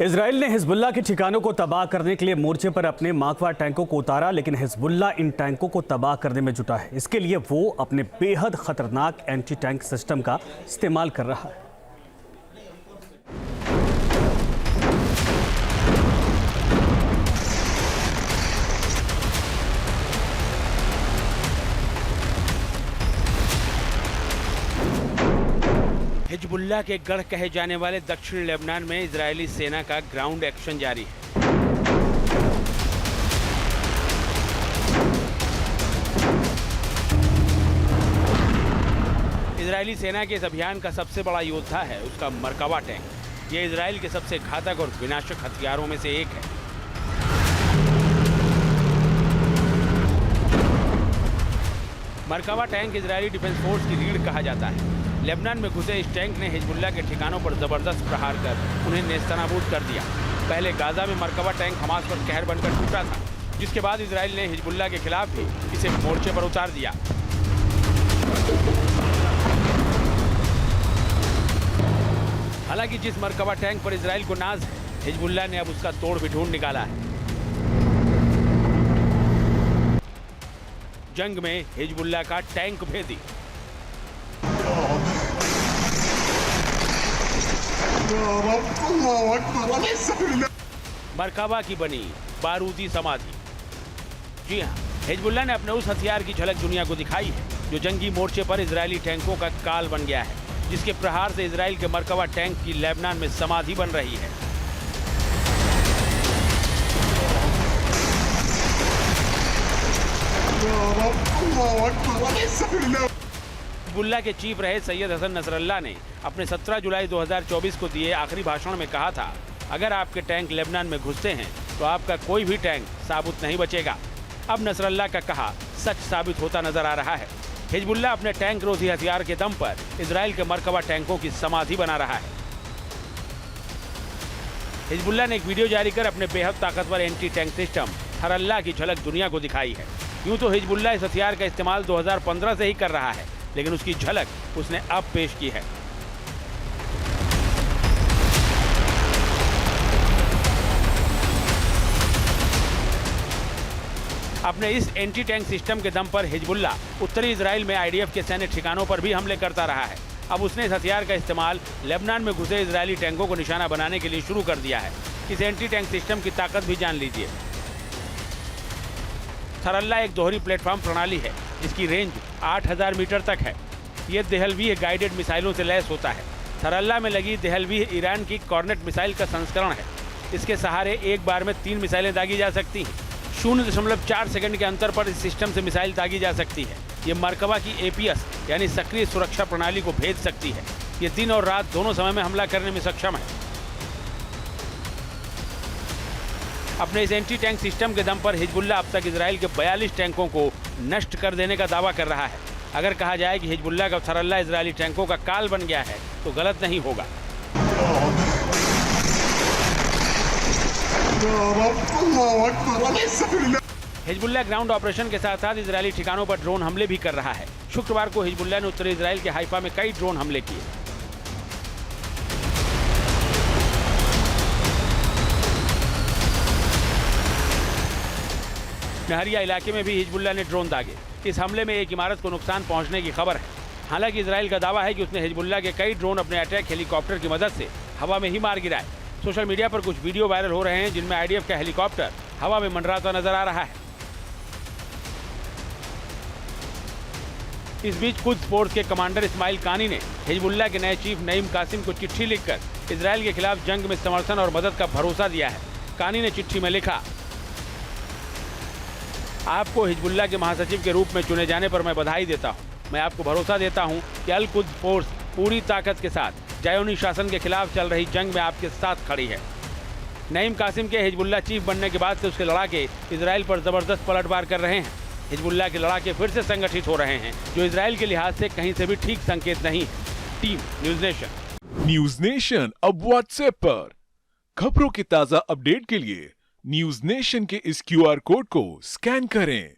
Israel ने Hezbollah के ठिकानों को तबाह करने के लिए मोर्चे पर अपने माकवा टैंकों को उतारा, लेकिन हिजबुल्लाह इन टैंकों को तबाह करने में जुटा है। इसके लिए वो अपने बेहद खतरनाक एंटी टैंक सिस्टम का इस्तेमाल कर रहा है। हिजबुल्लाह के गढ़ कहे जाने वाले दक्षिण लेबनान में इजरायली सेना का ग्राउंड एक्शन जारी है। इजरायली सेना के इस अभियान का सबसे बड़ा योद्धा है उसका मरकवा टैंक। ये इजराइल के सबसे घातक और विनाशक हथियारों में से एक है। Merkava tank Israeli defence force की रीढ़ कहा जाता है। लेबनान में घुसे इस टैंक ने हिजबुल्लाह के ठिकानों पर जबरदस्त प्रहार कर उन्हें नेस्तनाबूद कर दिया। पहले गाजा में मरकवा टैंक हमास पर कहर बनकर टूटा था, जिसके बाद इजराइल ने हिजबुल्लाह के खिलाफ भी इसे मोर्चे पर उतार दिया। हालांकि जिस मरकवा टैंक पर इजराइल को नाज है, हिजबुल्लाह ने अब उसका तोड़ भी ढूंढ निकाला है। जंग में हिजबुल्लाह का टैंक भेदी। मरकवा की बनी बारूदी समाधि। जी हाँ, हिजबुल्लाह ने अपने उस हथियार की झलक दुनिया को दिखाई है जो जंगी मोर्चे पर इजरायली टैंकों का काल बन गया है, जिसके प्रहार से इजराइल के मरकवा टैंक की लेबनान में समाधि बन रही है। हिजबुल्लाह के चीफ रहे सैयद हसन नसरल्लाह ने अपने 17 जुलाई 2024 को दिए आखिरी भाषण में कहा था, अगर आपके टैंक लेबनान में घुसते हैं तो आपका कोई भी टैंक साबुत नहीं बचेगा। अब नसरल्लाह का कहा सच साबित होता नजर आ रहा है। हिजबुल्लाह अपने टैंक रोधी हथियार के दम पर इजराइल के मरकवा टैंकों की समाधि बना रहा है। हिजबुल्लाह ने एक वीडियो जारी कर अपने बेहद ताकतवर एंटी टैंक सिस्टम थरल्लाह की झलक दुनिया को दिखाई है। यूं तो हिजबुल्लाह इस हथियार का इस्तेमाल 2015 से ही कर रहा है, लेकिन उसकी झलक उसने अब पेश की है। अपने इस एंटी टैंक सिस्टम के दम पर हिजबुल्लाह उत्तरी इजराइल में आईडीएफ के सैन्य ठिकानों पर भी हमले करता रहा है। अब उसने इस हथियार का इस्तेमाल लेबनान में घुसे इजरायली टैंकों को निशाना बनाने के लिए शुरू कर दिया है। इस एंटी टैंक सिस्टम की ताकत भी जान लीजिए। थरल्लाह एक दोहरी प्लेटफॉर्म प्रणाली है जिसकी रेंज 8000 मीटर तक है। ये देहलवी गाइडेड मिसाइलों से लैस होता है। थरल्लाह में लगी देहलवी ईरान की कॉर्नेट मिसाइल का संस्करण है। इसके सहारे एक बार में 3 मिसाइलें दागी जा सकती हैं। 0.4 सेकंड के अंतर पर इस सिस्टम से मिसाइल दागी जा सकती है। ये मरकवा की एपीएस यानी सक्रिय सुरक्षा प्रणाली को भेज सकती है। ये दिन और रात दोनों समय में हमला करने में सक्षम है। अपने इस एंटी टैंक सिस्टम के दम पर हिजबुल्लाह अब तक इजराइल के 42 टैंकों को नष्ट कर देने का दावा कर रहा है। अगर कहा जाए कि हिजबुल्लाह का थरल्लाह इजरायली टैंकों का काल बन गया है तो गलत नहीं होगा। हिजबुल्लाह ग्राउंड ऑपरेशन के साथ साथ इजरायली ठिकानों पर ड्रोन हमले भी कर रहा है। शुक्रवार को हिजबुल्लाह ने उत्तरी इजराइल के हाइफा में कई ड्रोन हमले किए। नहरिया इलाके में भी हिजबुल्लाह ने ड्रोन दागे। इस हमले में एक इमारत को नुकसान पहुंचने की खबर है। हालांकि इजराइल का दावा है कि उसने हिजबुल्लाह के कई ड्रोन अपने अटैक हेलीकॉप्टर की मदद से हवा में ही मार गिराए। सोशल मीडिया पर कुछ वीडियो वायरल हो रहे हैं जिनमें आईडीएफ का हेलीकॉप्टर हवा में मंडराता नजर आ रहा है। इस बीच कुद्स फोर्स के कमांडर इस्माइल कानी ने हिजबुल्लाह के नए चीफ नईम कासिम को चिट्ठी लिखकर इजराइल के खिलाफ जंग में समर्थन और मदद का भरोसा दिया है। कानी ने चिट्ठी में लिखा, आपको हिजबुल्लाह के महासचिव के रूप में चुने जाने पर मैं बधाई देता हूं। मैं आपको भरोसा देता हूं कि अल कुद्स फोर्स पूरी ताकत के साथ जायोनी शासन के खिलाफ चल रही जंग में आपके साथ खड़ी है। नईम कासिम के हिजबुल्लाह चीफ बनने के बाद से उसके लड़ाके इजराइल पर जबरदस्त पलटवार कर रहे हैं। हिजबुल्लाह के लड़ाके फिर से संगठित हो रहे हैं, जो इजराइल के लिहाज से कहीं से भी ठीक संकेत नहीं है। Team news nation. News nation अब व्हाट्सएप पर खबरों की ताजा अपडेट के लिए न्यूज नेशन के इस क्यूआर कोड को स्कैन करें।